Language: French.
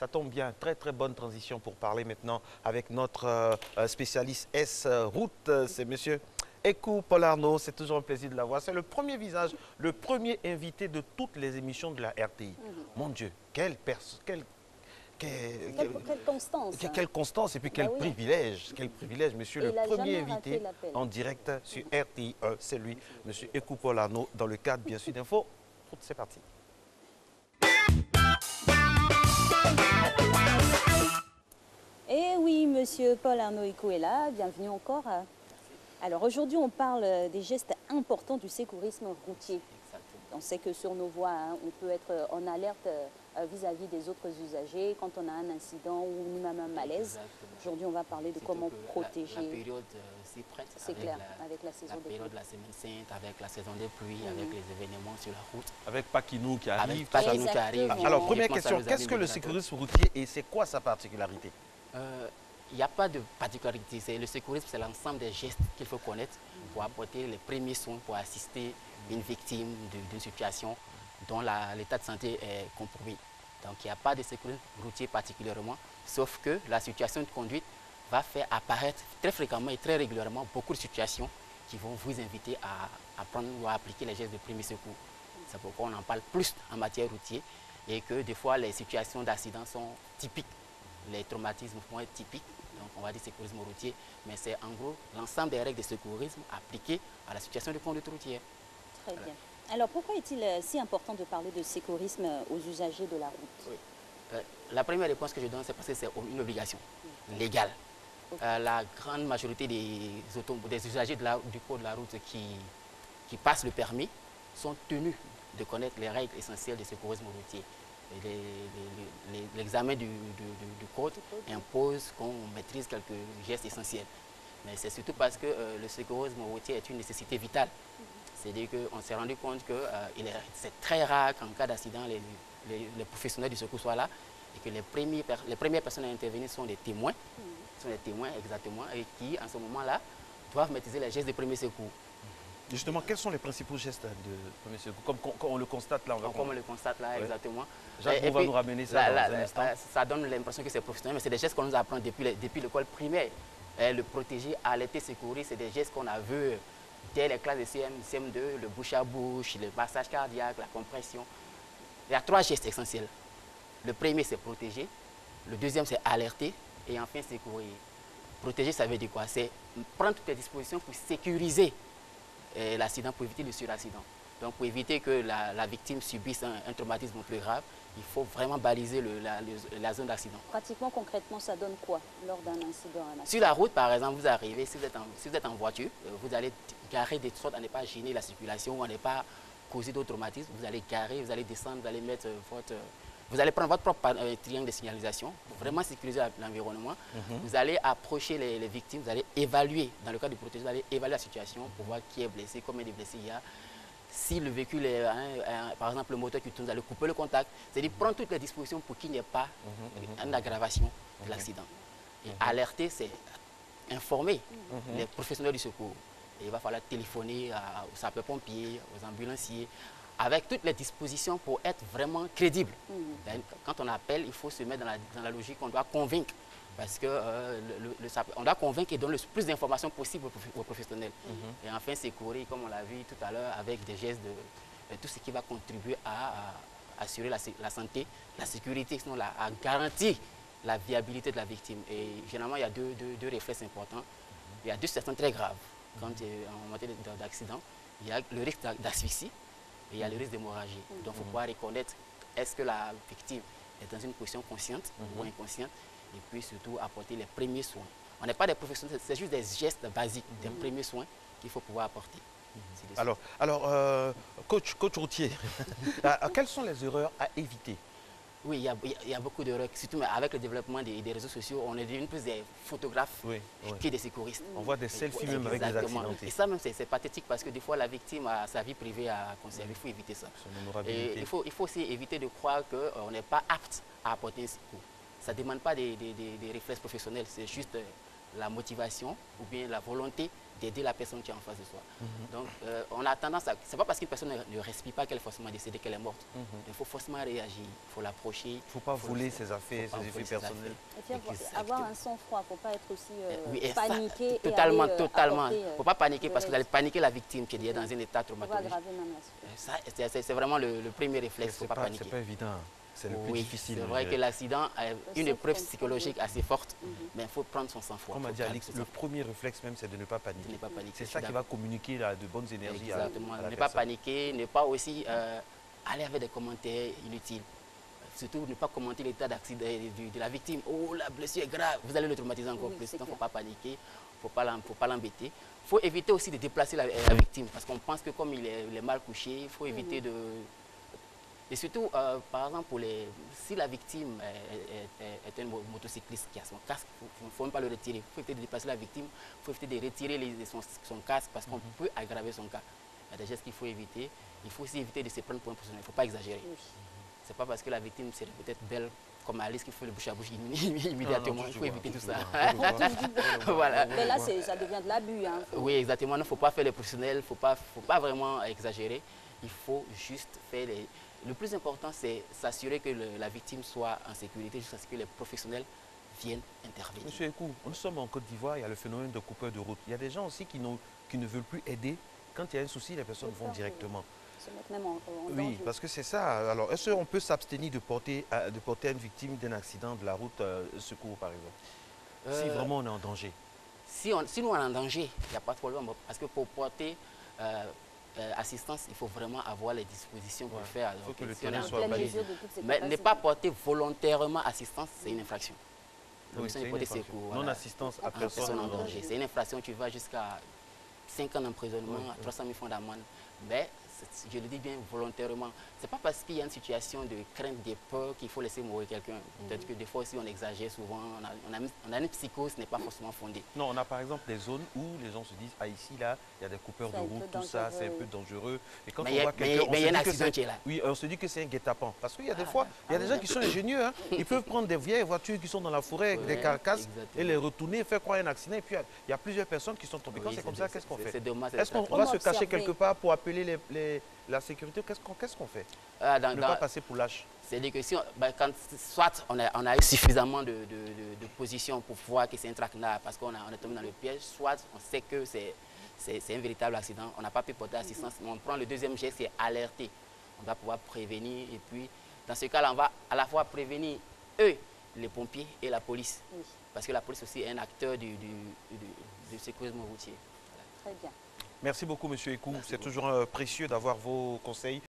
Ça tombe bien, très très bonne transition pour parler maintenant avec notre spécialiste S-Route. C'est monsieur Ekou Paul Arnaud, c'est toujours un plaisir de l'avoir. C'est le premier visage, le premier invité de toutes les émissions de la RTI. Mon Dieu, quelle constance. Quelle constance et puis quel privilège, monsieur, le premier invité en direct sur RTI 1, c'est lui, monsieur Ekou Paul Arnaud, dans le cadre bien sûr d'Info. C'est parti. Et oui, monsieur Paul Arnaud Ekou est là, bienvenue encore. Alors aujourd'hui, on parle des gestes importants du secourisme routier. On sait que sur nos voies, on peut être en alerte vis-à-vis des autres usagers quand on a un incident ou même un malaise. Aujourd'hui, on va parler de comment protéger. La période s'y prête. C'est clair, avec la saison des pluies. La période de la semaine sainte, avec la saison des pluies, avec les événements sur la route. Avec Paquinou qui arrive. Avec Paquinou qui arrive. Alors, première question, qu'est-ce que le secourisme routier et c'est quoi sa particularité? Il n'y a pas de particularité. Le secourisme, c'est l'ensemble des gestes qu'il faut connaître pour apporter les premiers soins, pour assister une victime d'une situation dont l'état de santé est compromis. Donc il n'y a pas de secourisme routier particulièrement, sauf que la situation de conduite va faire apparaître très fréquemment et très régulièrement beaucoup de situations qui vont vous inviter à prendre ou à appliquer les gestes de premier secours. C'est pourquoi on en parle plus en matière routière et que des fois les situations d'accident sont typiques. Les traumatismes vont être typiques, donc on va dire secourisme routier, mais c'est en gros l'ensemble des règles de secourisme appliquées à la situation de conduite routière. Très bien. Alors pourquoi est-il si important de parler de secourisme aux usagers de la route? Oui. La première réponse que je donne, c'est parce que c'est une obligation légale. La grande majorité des usagers du code de la route qui passent le permis sont tenus de connaître les règles essentielles du secourisme routier. L'examen du code impose qu'on maîtrise quelques gestes essentiels. Mais c'est surtout parce que le secourisme routier est une nécessité vitale. C'est-à-dire qu'on s'est rendu compte que c'est très rare qu'en cas d'accident, les professionnels du secours soient là et que les premières personnes à intervenir sont des témoins. Sont des témoins exactement et qui, en ce moment-là, doivent maîtriser les gestes de premier secours. Justement, quels sont les principaux gestes de premier secours, comme on le constate là? Comme on le constate là, exactement. Jacques, on va nous ramener ça dans un instant. Ça donne l'impression que c'est professionnel, mais c'est des gestes qu'on nous apprend depuis l'école primaire. Le protéger, alerter, secourir, c'est des gestes qu'on a vus dès les classes de CM2, le bouche à bouche, le massage cardiaque, la compression. Il y a 3 gestes essentiels. Le premier, c'est protéger. Le deuxième, c'est alerter. Et enfin, secourir. Protéger, ça veut dire quoi? C'est prendre toutes les dispositions pour sécuriser l'accident, pour éviter le suraccident. Donc, pour éviter que la victime subisse un traumatisme plus grave, il faut vraiment baliser la zone d'accident. Pratiquement, concrètement, ça donne quoi lors d'un incident? Sur la route, par exemple, vous arrivez, si vous êtes en voiture, vous allez garer de sorte à ne pas gêner la circulation, à ne pas causer d'autres traumatismes. Vous allez garer, vous allez descendre, vous allez mettre vous allez prendre votre propre triangle de signalisation pour vraiment sécuriser l'environnement. Vous allez approcher les victimes, vous allez évaluer, dans le cas de protéger, vous allez évaluer la situation pour voir qui est blessé, combien de blessés il y a. Si le véhicule est, par exemple, le moteur qui tourne, vous allez couper le contact. C'est-à-dire prendre toutes les dispositions pour qu'il n'y ait pas une aggravation de l'accident. Et alerter, c'est informer les professionnels du secours. Et il va falloir téléphoner aux sapeurs-pompiers, aux ambulanciers, avec toutes les dispositions pour être vraiment crédible. Quand on appelle, il faut se mettre dans la logique qu'on doit convaincre. Parce qu'on doit convaincre et donner le plus d'informations possible aux professionnels. Et enfin, secourir, comme on l'a vu tout à l'heure, avec des gestes de tout ce qui va contribuer à assurer la santé, la sécurité, sinon à garantir la viabilité de la victime. Et généralement, il y a deux réflexes importants. Il y a 2 situations très graves. Quand en matière d'accident, il y a le risque d'asphyxie et il y a le risque d'hémorragie. Donc, il faut pouvoir reconnaître est-ce que la victime est dans une position consciente ou inconsciente, et puis surtout apporter les premiers soins. On n'est pas des professionnels, c'est juste des gestes basiques, des premiers soins qu'il faut pouvoir apporter. Alors coach routier, quelles sont les erreurs à éviter? Oui, il y a beaucoup d'erreurs, surtout avec le développement des réseaux sociaux, on est devenu plus des photographes que des secouristes. On voit des selfies même avec des accidentés. Et ça même, c'est pathétique parce que des fois, la victime a sa vie privée à conserver. Il faut éviter ça. Et il faut aussi éviter de croire qu'on n'est pas apte à apporter un secours. Ça ne demande pas des réflexes professionnels, c'est juste la motivation ou bien la volonté d'aider la personne qui est en face de soi. Donc, on a tendance à... C'est pas parce qu'une personne ne respire pas qu'elle est forcément décédée, qu'elle est morte. Il faut forcément réagir, il faut l'approcher. Il ne faut pas voler ses affaires, ses effets personnels. Et puis avoir un sang-froid, il ne faut pas être aussi oui, paniqué. Totalement, totalement. Il ne faut pas paniquer parce que vous allez paniquer la victime qui est dans un état traumatologique. C'est vraiment le premier réflexe, il ne faut pas paniquer. C'est pas évident. C'est le plus difficile. C'est vrai que l'accident a une épreuve psychologique assez forte, mais il faut prendre son sang-froid. Comme a dit Alix, le premier réflexe même, c'est de ne pas paniquer. C'est ça qui va communiquer de bonnes énergies. Exactement. Ne pas paniquer, ne pas aussi aller avec des commentaires inutiles. Surtout ne pas commenter l'état d'accident de la victime. Oh, la blessure est grave. Vous allez le traumatiser encore plus. Donc, il ne faut pas paniquer, il ne faut pas l'embêter. Il faut éviter aussi de déplacer la victime parce qu'on pense que comme il est mal couché, il faut éviter de... Et surtout, par exemple, si la victime est un motocycliste qui a son casque, il ne faut même pas le retirer. Il faut éviter de déplacer la victime, il faut éviter de retirer son casque parce qu'on peut aggraver son cas. Il y a des gestes qu'il faut éviter. Il faut aussi éviter de se prendre pour un personnel. Il ne faut pas exagérer. Ce n'est pas parce que la victime serait peut-être belle comme Alice qu'il faut le bouche à bouche immédiatement. Il faut éviter tout ça. Voilà. Mais là, ça devient de l'abus. Hein. Oui, exactement. Il ne faut pas faire les professionnels, il ne faut pas vraiment exagérer. Il faut juste faire les... Le plus important, c'est s'assurer que la victime soit en sécurité jusqu'à ce que les professionnels viennent intervenir. Monsieur Ekou, nous sommes en Côte d'Ivoire, il y a le phénomène de coupeur de route. Il y a des gens aussi qui ne veulent plus aider. Quand il y a un souci, les personnes vont directement. Se mettre même en oui, danger. parce que c'est ça. Alors, est-ce qu'on peut s'abstenir de porter à une victime d'un accident de la route secours, par exemple, si vraiment on est en danger? Si nous on est en danger, il n'y a pas de problème. Parce que pour porter assistance, il faut vraiment avoir les dispositions pour le faire. Il faut que le terrain soit balisé. Mais ne pas porter volontairement assistance, c'est une infraction. Oui, c'est une infraction. Non-assistance à personne en danger. C'est une infraction, tu vas jusqu'à 5 ans d'emprisonnement, 300 000 francs d'amende. Mais je le dis bien volontairement. Ce n'est pas parce qu'il y a une situation de crainte, de peur qu'il faut laisser mourir quelqu'un. Peut-être que des fois aussi on exagère souvent, on a une psychose, ce n'est pas forcément fondé. Non, on a par exemple des zones où les gens se disent, ah ici, là, il y a des coupeurs de route, tout ça, c'est un peu dangereux. Et quand on voit quelqu'un, on se dit que c'est... Oui, on se dit que c'est un guet-apens. Parce qu'il y a des fois, il y a des gens qui sont ingénieux. Hein. Ils peuvent prendre des vieilles voitures qui sont dans la forêt avec des carcasses et les retourner, faire croire un accident. Et puis, il y a plusieurs personnes qui sont tombées. Quand c'est comme ça, qu'est-ce qu'on fait? Est-ce qu'on va se cacher quelque part pour appeler la sécurité? Qu'est-ce qu'on fait? Ne pas passer pour lâche. C'est-à-dire que si soit on a eu suffisamment de positions pour voir que c'est un traquenard parce qu'on est tombé dans le piège, soit on sait que c'est un véritable accident, on n'a pas pu porter assistance, mais on prend le deuxième geste, c'est alerter. On va pouvoir prévenir et puis dans ce cas-là, on va à la fois prévenir eux, les pompiers et la police. Oui. Parce que la police aussi est un acteur du sécurisme routier. Très bien. Merci beaucoup, Monsieur Ekou. C'est toujours précieux d'avoir vos conseils.